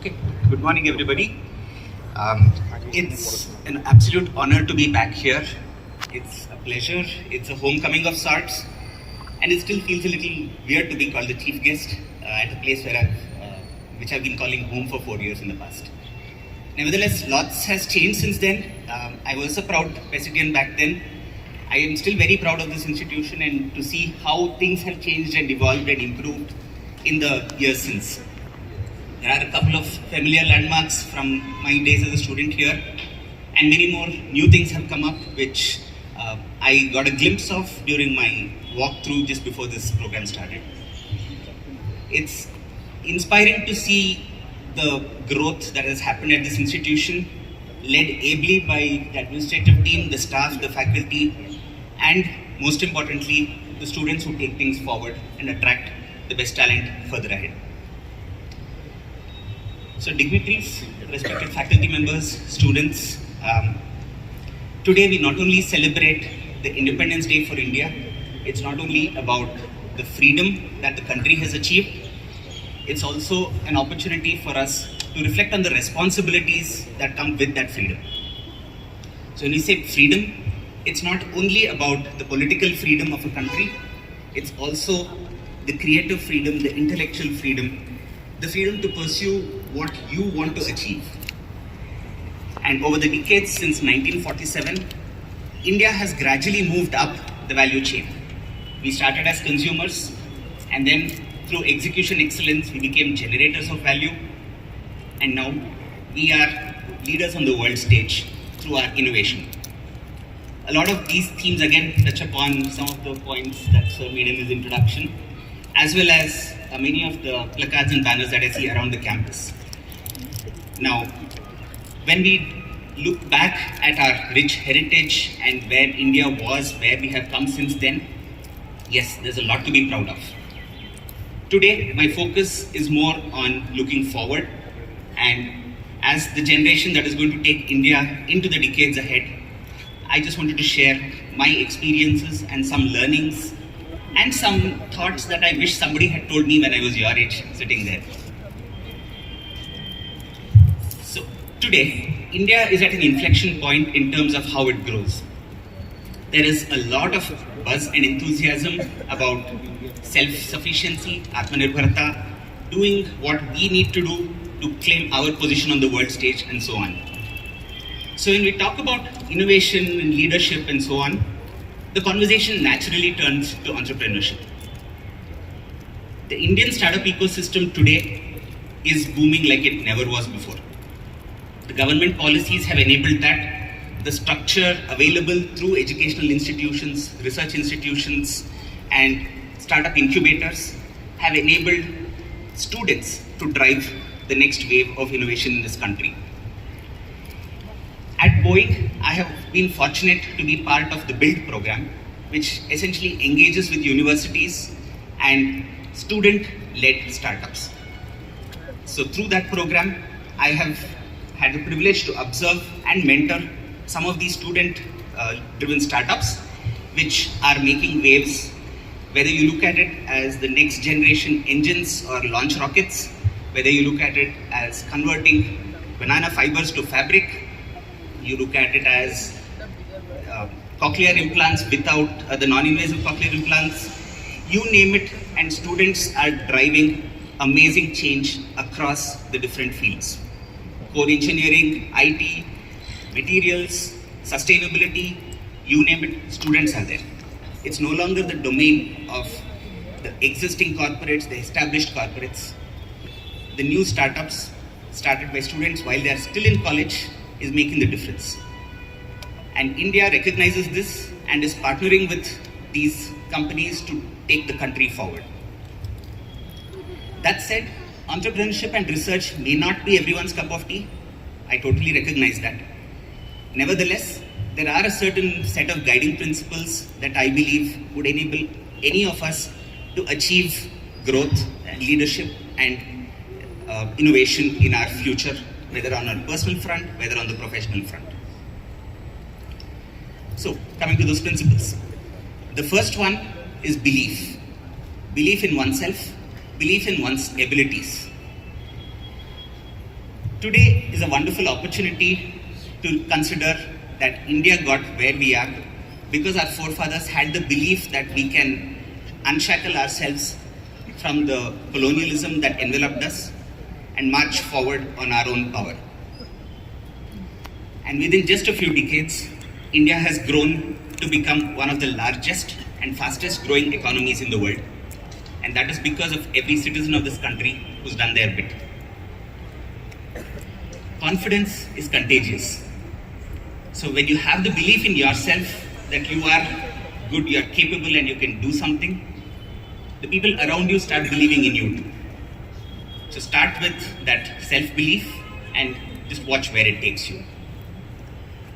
Okay, good morning everybody. It's an absolute honor to be back here. It's a pleasure, it's a homecoming of sorts, and it still feels a little weird to be called the chief guest at a place where which I've been calling home for 4 years in the past. Nevertheless, lots has changed since then. I was a proud Presidian back then. I am still very proud of this institution and to see how things have changed and evolved and improved in the years since. There are a couple of familiar landmarks from my days as a student here, and many more new things have come up which I got a glimpse of during my walkthrough just before this program started. It's inspiring to see the growth that has happened at this institution, led ably by the administrative team, the staff, the faculty, and most importantly, the students who take things forward and attract the best talent further ahead. So dignitaries, respected faculty members, students, today we not only celebrate the Independence Day for India, it's not only about the freedom that the country has achieved, it's also an opportunity for us to reflect on the responsibilities that come with that freedom. So when we say freedom, it's not only about the political freedom of a country, it's also the creative freedom, the intellectual freedom, the freedom to pursue what you want to achieve. And over the decades since 1947, India has gradually moved up the value chain. We started as consumers, and then through execution excellence, we became generators of value. And now we are leaders on the world stage through our innovation. A lot of these themes again touch upon some of the points that Sir made in his introduction, as well as many of the placards and banners that I see around the campus. Now, when we look back at our rich heritage and where India was, where we have come since then, yes, there's a lot to be proud of. Today, my focus is more on looking forward, and as the generation that is going to take India into the decades ahead, I just wanted to share my experiences and some learnings and some thoughts that I wish somebody had told me when I was your age, sitting there. So today, India is at an inflection point in terms of how it grows. There is a lot of buzz and enthusiasm about self-sufficiency, Atmanirbharta, doing what we need to do to claim our position on the world stage and so on. So when we talk about innovation and leadership and so on, the conversation naturally turns to entrepreneurship. The Indian startup ecosystem today is booming like it never was before. The government policies have enabled that. The structure available through educational institutions, research institutions, and startup incubators have enabled students to drive the next wave of innovation in this country. At Boeing, I have been fortunate to be part of the BUILD program, which essentially engages with universities and student-led startups. So through that program, I have had the privilege to observe and mentor some of these student-driven startups, which are making waves, whether you look at it as the next generation engines or launch rockets, whether you look at it as converting banana fibers to fabric, you look at it as cochlear implants without the non-invasive cochlear implants, you name it, and students are driving amazing change across the different fields. Core engineering, IT, materials, sustainability, you name it, students are there. It's no longer the domain of the existing corporates, the established corporates. The new startups started by students while they are still in college is making the difference. And India recognizes this and is partnering with these companies to take the country forward. That said, entrepreneurship and research may not be everyone's cup of tea. I totally recognize that. Nevertheless, there are a certain set of guiding principles that I believe would enable any of us to achieve growth and leadership and innovation in our future, whether on our personal front, whether on the professional front. So, coming to those principles. The first one is belief. Belief in oneself, belief in one's abilities. Today is a wonderful opportunity to consider that India got where we are because our forefathers had the belief that we can unshackle ourselves from the colonialism that enveloped us and march forward on our own power. And within just a few decades, India has grown to become one of the largest and fastest growing economies in the world. And that is because of every citizen of this country who's done their bit. Confidence is contagious. So when you have the belief in yourself that you are good, you are capable and you can do something, the people around you start believing in you too. So start with that self-belief and just watch where it takes you.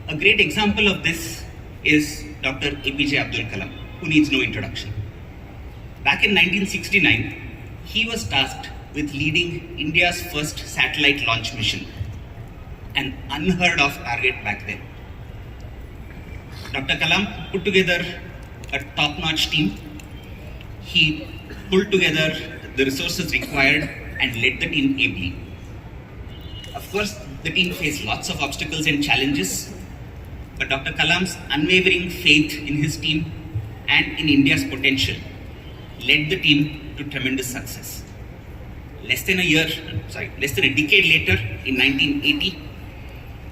A great example of this is Dr. APJ Abdul Kalam, who needs no introduction. Back in 1969, he was tasked with leading India's first satellite launch mission, an unheard of target back then. Dr. Kalam put together a top-notch team. He pulled together the resources required and led the team ably. Of course, the team faced lots of obstacles and challenges, but Dr. Kalam's unwavering faith in his team and in India's potential led the team to tremendous success. Less than a decade later, in 1980,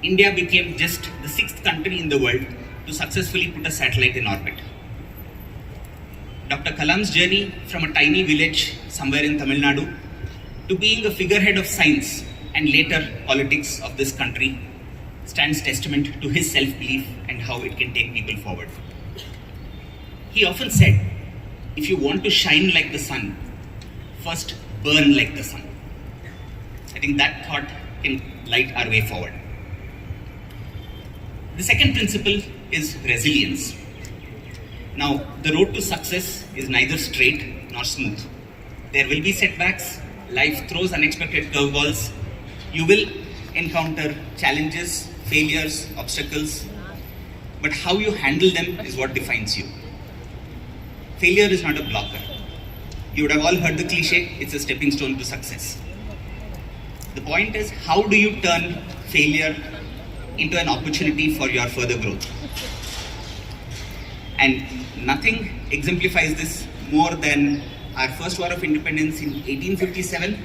India became just the 6th country in the world to successfully put a satellite in orbit. Dr. Kalam's journey from a tiny village somewhere in Tamil Nadu to being a figurehead of science and later politics of this country stands testament to his self-belief and how it can take people forward. He often said, if you want to shine like the sun, first burn like the sun. I think that thought can light our way forward. The second principle is resilience. Now, the road to success is neither straight nor smooth. There will be setbacks, life throws unexpected curveballs, you will encounter challenges, failures, obstacles, but how you handle them is what defines you. Failure is not a blocker. You would have all heard the cliche, it's a stepping stone to success. The point is, how do you turn failure into an opportunity for your further growth? And nothing exemplifies this more than our first war of independence in 1857,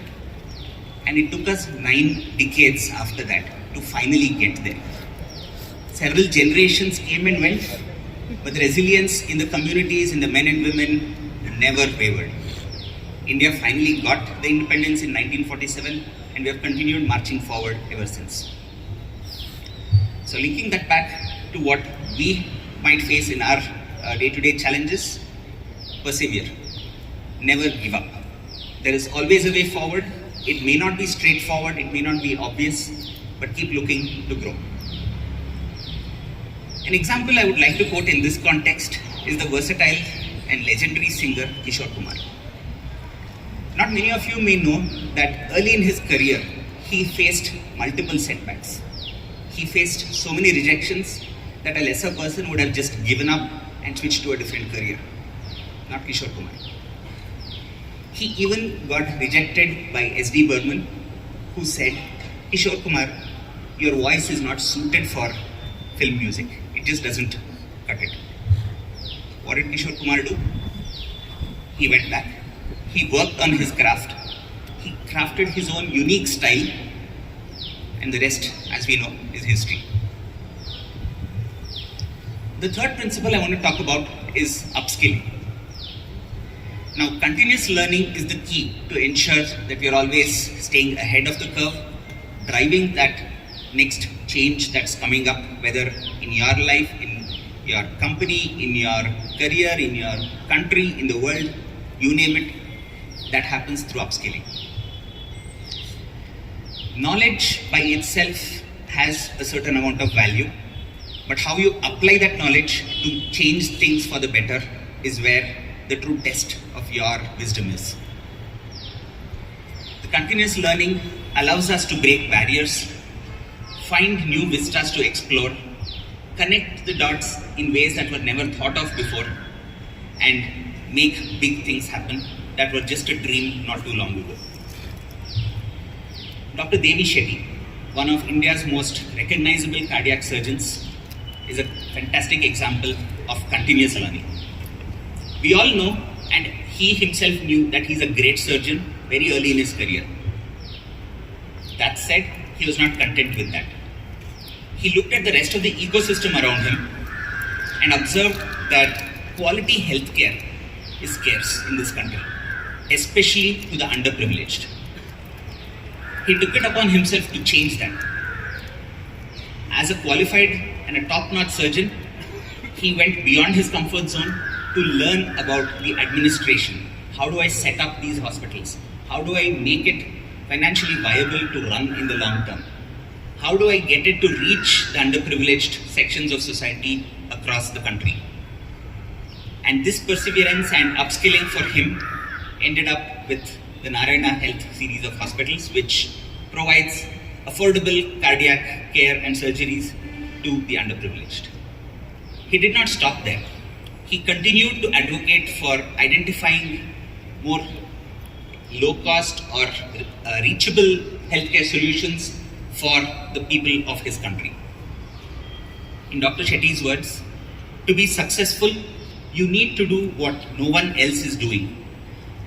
and it took us 9 decades after that to finally get there. Several generations came and went, but the resilience in the communities, in the men and women, never wavered. India finally got the independence in 1947, and we have continued marching forward ever since. So linking that back to what we might face in our day-to-day challenges, persevere. Never give up. There is always a way forward. It may not be straightforward, it may not be obvious, but keep looking to grow. An example I would like to quote in this context is the versatile and legendary singer Kishore Kumar. Not many of you may know that early in his career, he faced multiple setbacks. He faced so many rejections that a lesser person would have just given up and switched to a different career. Not Kishore Kumar. He even got rejected by S.D. Burman, who said, Kishore Kumar, your voice is not suited for film music. It just doesn't cut it. What did Kishore Kumar do? He went back. He worked on his craft. He crafted his own unique style. And the rest, as we know, is history. The third principle I want to talk about is upskilling. Now, continuous learning is the key to ensure that we are always staying ahead of the curve, driving that next change that's coming up, whether in your life, in your company, in your career, in your country, in the world, you name it, that happens through upskilling. Knowledge by itself has a certain amount of value, but how you apply that knowledge to change things for the better is where the true test of your wisdom is. The continuous learning allows us to break barriers, find new vistas to explore, connect the dots in ways that were never thought of before, and make big things happen that were just a dream not too long ago. Dr. Devi Shetty, one of India's most recognizable cardiac surgeons, is a fantastic example of continuous learning. We all know, and he himself knew, that he's a great surgeon very early in his career. That said, he was not content with that. He looked at the rest of the ecosystem around him and observed that quality healthcare is scarce in this country, especially to the underprivileged. He took it upon himself to change that. As a qualified and a top-notch surgeon, he went beyond his comfort zone to learn about the administration. How do I set up these hospitals? How do I make it financially viable to run in the long term? How do I get it to reach the underprivileged sections of society across the country? And this perseverance and upskilling for him ended up with the Narayana Health series of hospitals, which provides affordable cardiac care and surgeries to the underprivileged. He did not stop there. He continued to advocate for identifying more low-cost or reachable healthcare solutions for the people of his country. In Dr. Shetty's words, to be successful, you need to do what no one else is doing,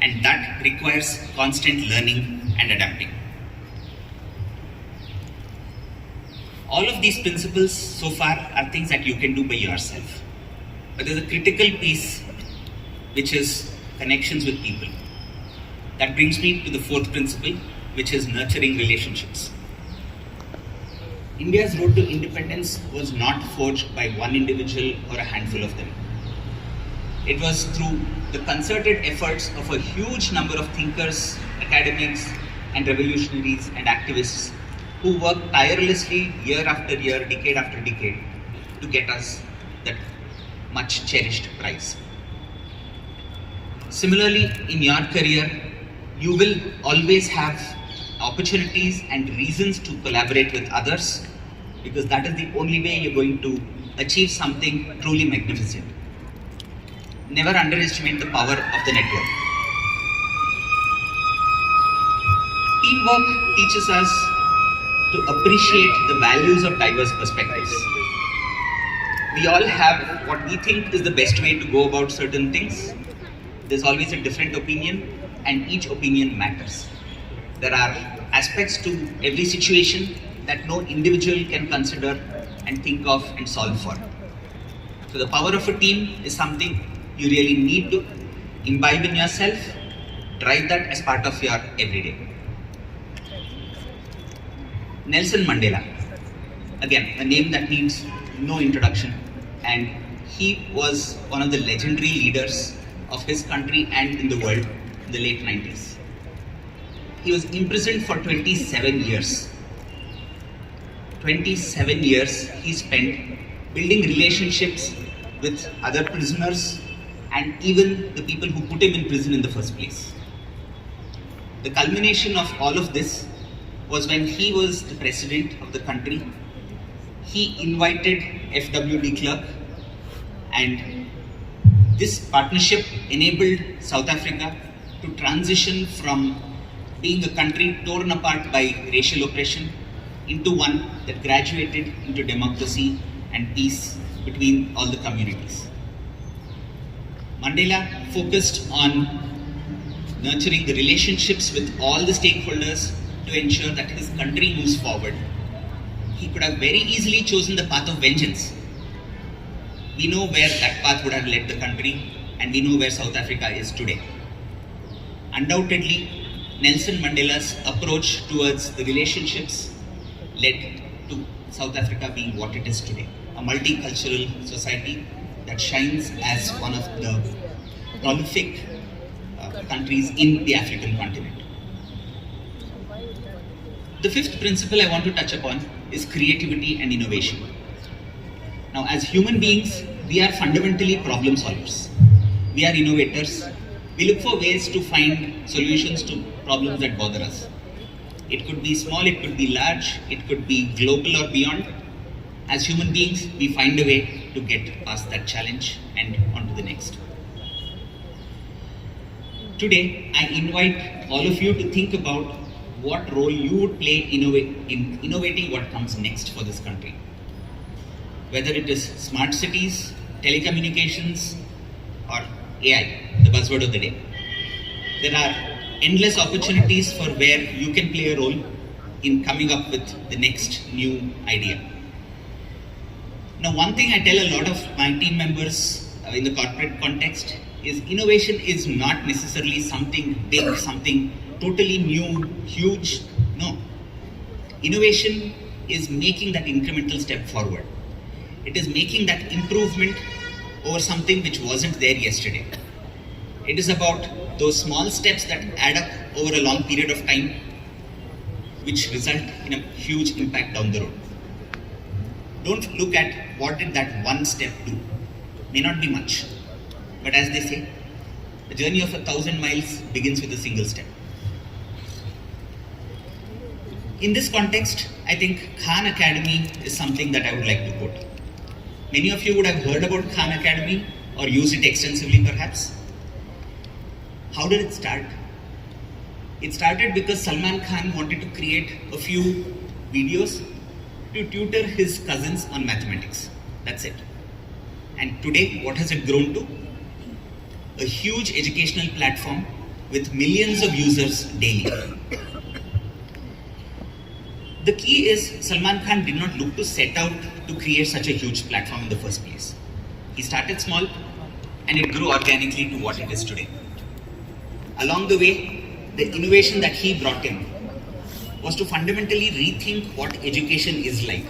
and that requires constant learning and adapting. All of these principles so far are things that you can do by yourself. But there's a critical piece, which is connections with people. That brings me to the fourth principle, which is nurturing relationships. India's road to independence was not forged by one individual or a handful of them. It was through the concerted efforts of a huge number of thinkers, academics, and revolutionaries and activists who worked tirelessly year after year, decade after decade, to get us that much cherished prize. Similarly, in your career, you will always have opportunities and reasons to collaborate with others, because that is the only way you're going to achieve something truly magnificent. Never underestimate the power of the network. Teamwork teaches us to appreciate the values of diverse perspectives. We all have what we think is the best way to go about certain things. There's always a different opinion, and each opinion matters. There are aspects to every situation that no individual can consider and think of and solve for. So the power of a team is something you really need to imbibe in yourself, drive that as part of your everyday. Nelson Mandela, again, a name that needs no introduction, and he was one of the legendary leaders of his country and in the world in the late 90s. He was imprisoned for 27 years. 27 years he spent building relationships with other prisoners and even the people who put him in prison in the first place. The culmination of all of this was when he was the president of the country. He invited F.W. de Klerk, and this partnership enabled South Africa to transition from being a country torn apart by racial oppression into one that graduated into democracy and peace between all the communities. Mandela focused on nurturing the relationships with all the stakeholders to ensure that his country moves forward. He could have very easily chosen the path of vengeance. We know where that path would have led the country, and we know where South Africa is today. Undoubtedly, Nelson Mandela's approach towards the relationships led to South Africa being what it is today, a multicultural society that shines as one of the prolific countries in the African continent. The fifth principle I want to touch upon is creativity and innovation. Now, as human beings, we are fundamentally problem solvers. We are innovators. We look for ways to find solutions to problems that bother us. It could be small, it could be large, it could be global or beyond. As human beings, we find a way to get past that challenge and on to the next. Today, I invite all of you to think about what role you would play in innovating what comes next for this country. Whether it is smart cities, telecommunications, or AI, the buzzword of the day. There are endless opportunities for where you can play a role in coming up with the next new idea. Now, one thing I tell a lot of my team members in the corporate context is innovation is not necessarily something big, something totally new, huge. No. Innovation is making that incremental step forward. It is making that improvement over something which wasn't there yesterday. It is about those small steps that add up over a long period of time, which result in a huge impact down the road. Don't look at what did that one step do. May not be much, but as they say, the journey of 1,000 miles begins with a single step. In this context, I think Khan Academy is something that I would like to quote. Many of you would have heard about Khan Academy or used it extensively perhaps. How did it start? It started because Salman Khan wanted to create a few videos to tutor his cousins on mathematics. That's it. And today, what has it grown to? A huge educational platform with millions of users daily. The key is Salman Khan did not look to set out to create such a huge platform in the first place. He started small and it grew organically to what it is today. Along the way, the innovation that he brought in was to fundamentally rethink what education is like.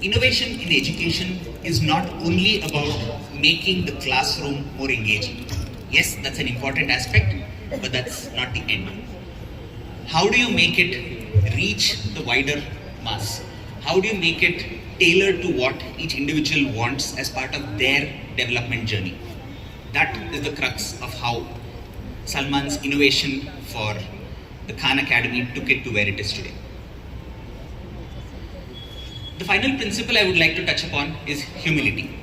Innovation in education is not only about making the classroom more engaging. Yes, that's an important aspect, but that's not the end. How do you make it reach the wider mass? How do you make it tailored to what each individual wants as part of their development journey? That is the crux of how Salman's innovation for the Khan Academy took it to where it is today. The final principle I would like to touch upon is humility.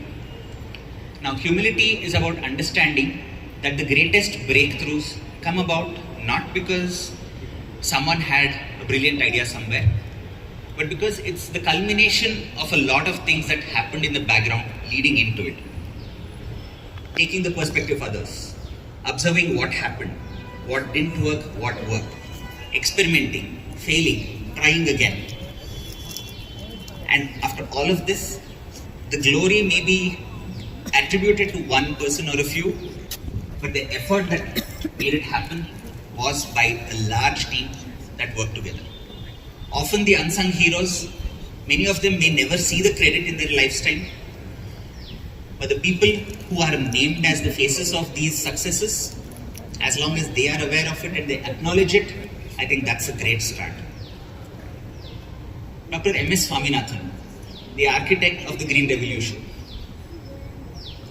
Now, humility is about understanding that the greatest breakthroughs come about not because someone had a brilliant idea somewhere, but because it's the culmination of a lot of things that happened in the background leading into it. Taking the perspective of others, observing what happened, what didn't work, what worked, experimenting, failing, trying again. And after all of this, the glory may be attributed to one person or a few, but the effort that made it happen was by a large team that worked together. Often the unsung heroes, many of them may never see the credit in their lifetime, but the people who are named as the faces of these successes, as long as they are aware of it and they acknowledge it, I think that's a great start. Dr. M.S. Swaminathan, the architect of the Green Revolution.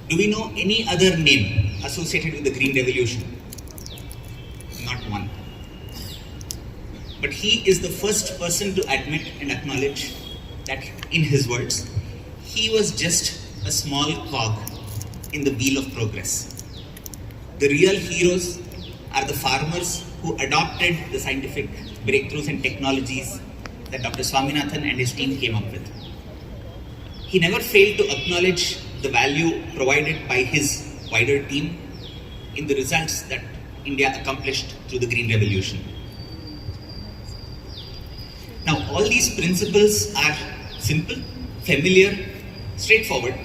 Do we know any other name associated with the Green Revolution? Not one. But he is the first person to admit and acknowledge that, in his words, he was just a small cog in the wheel of progress. The real heroes are the farmers who adopted the scientific breakthroughs and technologies that Dr. Swaminathan and his team came up with. He never failed to acknowledge the value provided by his wider team in the results that India accomplished through the Green Revolution. Now, all these principles are simple, familiar, straightforward,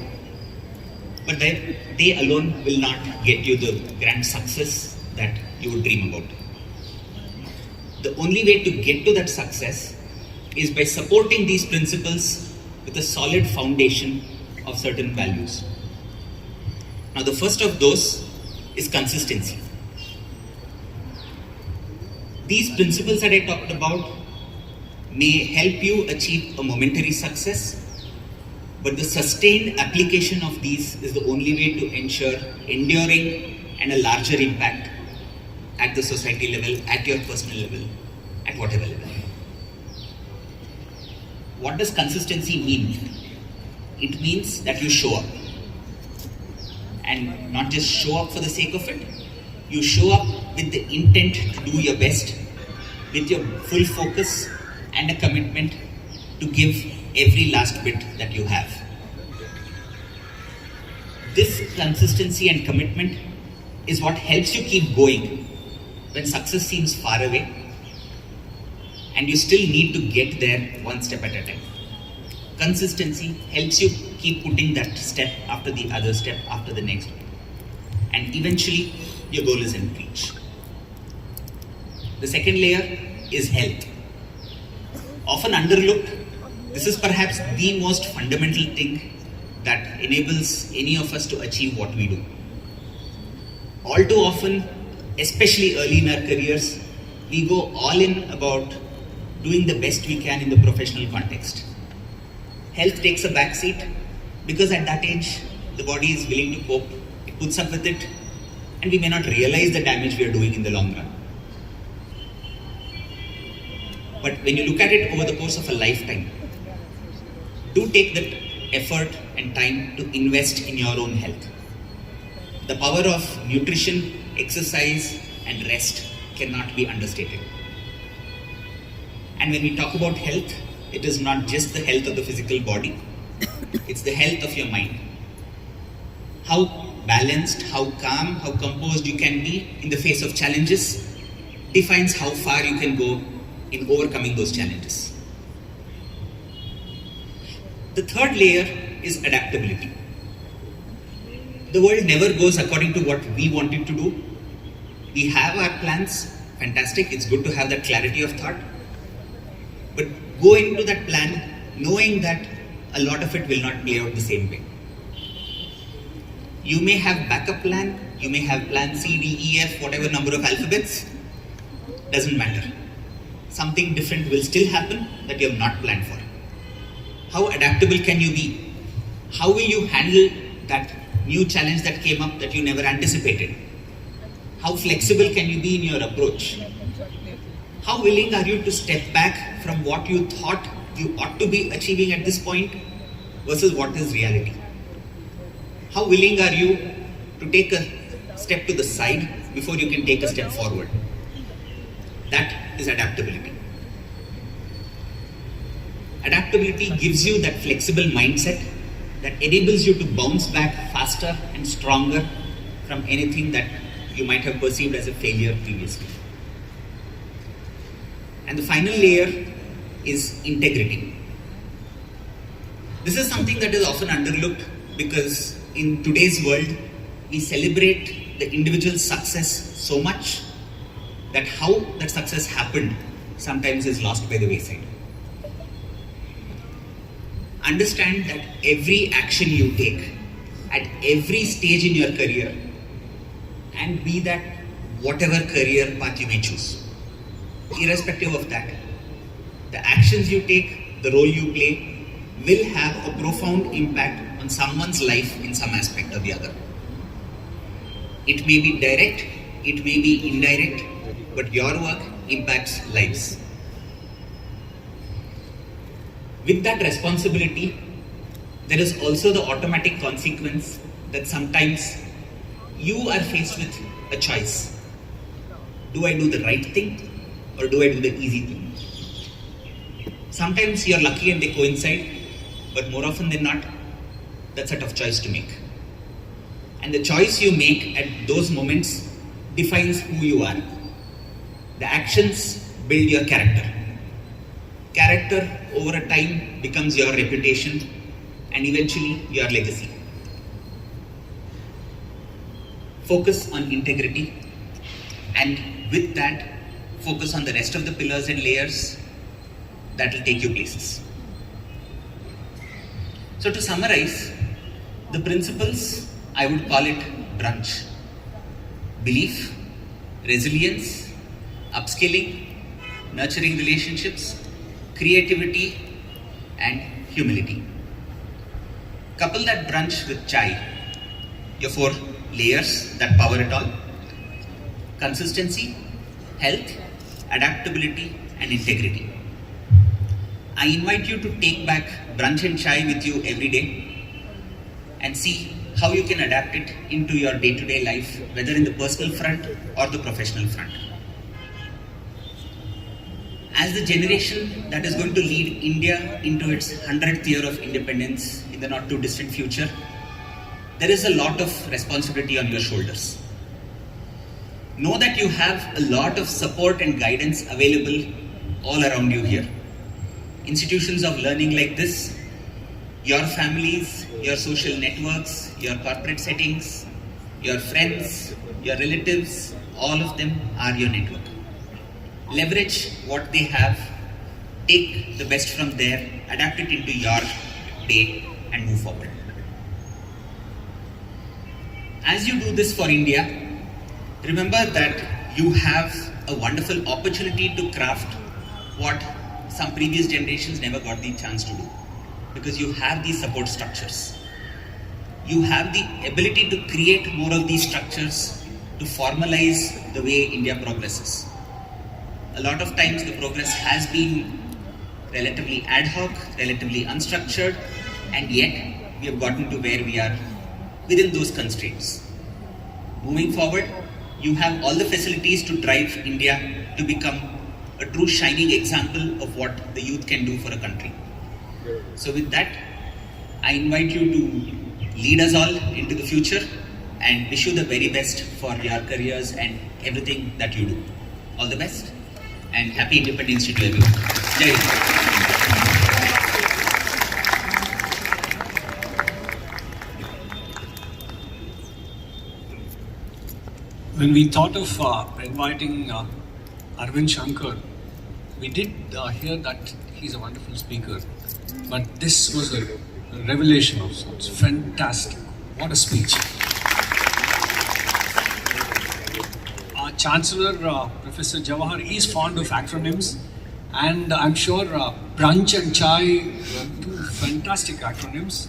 but they alone will not get you the grand success that you would dream about. The only way to get to that success is by supporting these principles with a solid foundation of certain values. Now, the first of those is consistency. These principles that I talked about may help you achieve a momentary success, but the sustained application of these is the only way to ensure enduring and a larger impact at the society level, at your personal level, at whatever level. What does consistency mean? It means that you show up. And not just show up for the sake of it, You show up with the intent to do your best, with your full focus and a commitment to give every last bit that you have. This consistency and commitment is what helps you keep going when success seems far away and you still need to get there one step at a time. Consistency helps you keep putting that step after the other step after the next, and eventually your goal is in reach. The second layer is health. Often underlooked, this is perhaps the most fundamental thing that enables any of us to achieve what we do. All too often, especially early in our careers, we go all in about doing the best we can in the professional context. Health takes a backseat because at that age, the body is willing to cope, it puts up with it, and we may not realize the damage we are doing in the long run. But when you look at it over the course of a lifetime, do take that effort and time to invest in your own health. The power of nutrition, exercise, and rest cannot be understated. And when we talk about health, it is not just the health of the physical body, it's the health of your mind. How balanced, how calm, how composed you can be in the face of challenges defines how far you can go in overcoming those challenges. The third layer is adaptability. The world never goes according to what we want it to do. We have our plans, fantastic, it's good to have that clarity of thought. But go into that plan knowing that a lot of it will not play out the same way. You may have backup plan, you may have plan C, D, E, F, whatever number of alphabets, doesn't matter. Something different will still happen that you have not planned for. How adaptable can you be? How will you handle that new challenge that came up that you never anticipated? How flexible can you be in your approach? How willing are you to step back from what you thought you ought to be achieving at this point versus what is reality? How willing are you to take a step to the side before you can take a step forward? That is adaptability. Adaptability gives you that flexible mindset that enables you to bounce back faster and stronger from anything that you might have perceived as a failure previously. And the final layer is integrity. This is something that is often underlooked because in today's world, we celebrate the individual success so much that how that success happened sometimes is lost by the wayside. Understand that every action you take at every stage in your career, and be that whatever career path you may choose, irrespective of that, the actions you take, the role you play, will have a profound impact on someone's life in some aspect or the other. It may be direct, it may be indirect, but your work impacts lives. With that responsibility, there is also the automatic consequence that sometimes you are faced with a choice. Do I do the right thing or do I do the easy thing? Sometimes you're lucky and they coincide, but more often than not, that's a tough choice to make. And the choice you make at those moments defines who you are. The actions build your character. Character over a time becomes your reputation and eventually your legacy. Focus on integrity, and with that, focus on the rest of the pillars and layers that will take you places. So to summarize, the principles, I would call it brunch. Belief, resilience, upskilling, nurturing relationships, creativity, and humility. Couple that brunch with chai, your 4 layers that power it all: consistency, health, adaptability, and integrity. I invite you to take back brunch and chai with you every day and see how you can adapt it into your day-to-day life, whether in the personal front or the professional front. As the generation that is going to lead India into its 100th year of independence in the not too distant future, there is a lot of responsibility on your shoulders. Know that you have a lot of support and guidance available all around you here. Institutions of learning like this, your families, your social networks, your corporate settings, your friends, your relatives, all of them are your network. Leverage what they have, take the best from there, adapt it into your day and move forward. As you do this for India, remember that you have a wonderful opportunity to craft what some previous generations never got the chance to do, because you have these support structures. You have the ability to create more of these structures to formalize the way India progresses. A lot of times the progress has been relatively ad hoc, relatively unstructured, and yet we have gotten to where we are within those constraints. Moving forward, you have all the facilities to drive India to become a true shining example of what the youth can do for a country. So with that, I invite you to lead us all into the future and wish you the very best for your careers and everything that you do. All the best and happy Independence Day to everyone. Jai Hind. When we thought of inviting Aravind Shankar, we did hear that he's a wonderful speaker, but this was a revelation of sorts. Fantastic. What a speech. Our Chancellor, Professor Jawahar, is fond of acronyms, and I'm sure brunch and chai were two fantastic acronyms.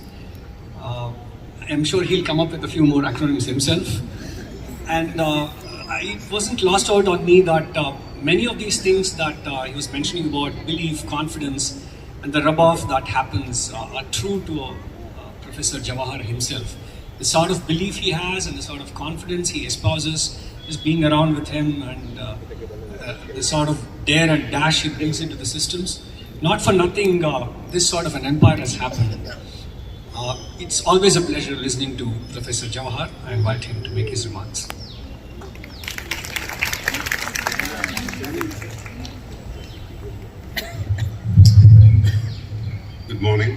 I'm sure he'll come up with a few more acronyms himself. And it wasn't lost out on me that many of these things that he was mentioning about belief, confidence, and the rub-off that happens are true to Professor Jawahar himself. The sort of belief he has and the sort of confidence he espouses, just being around with him, and the sort of dare and dash he brings into the systems. Not for nothing, this sort of an empire has happened. It's always a pleasure listening to Professor Jawahar. I invite him to make his remarks. Good morning.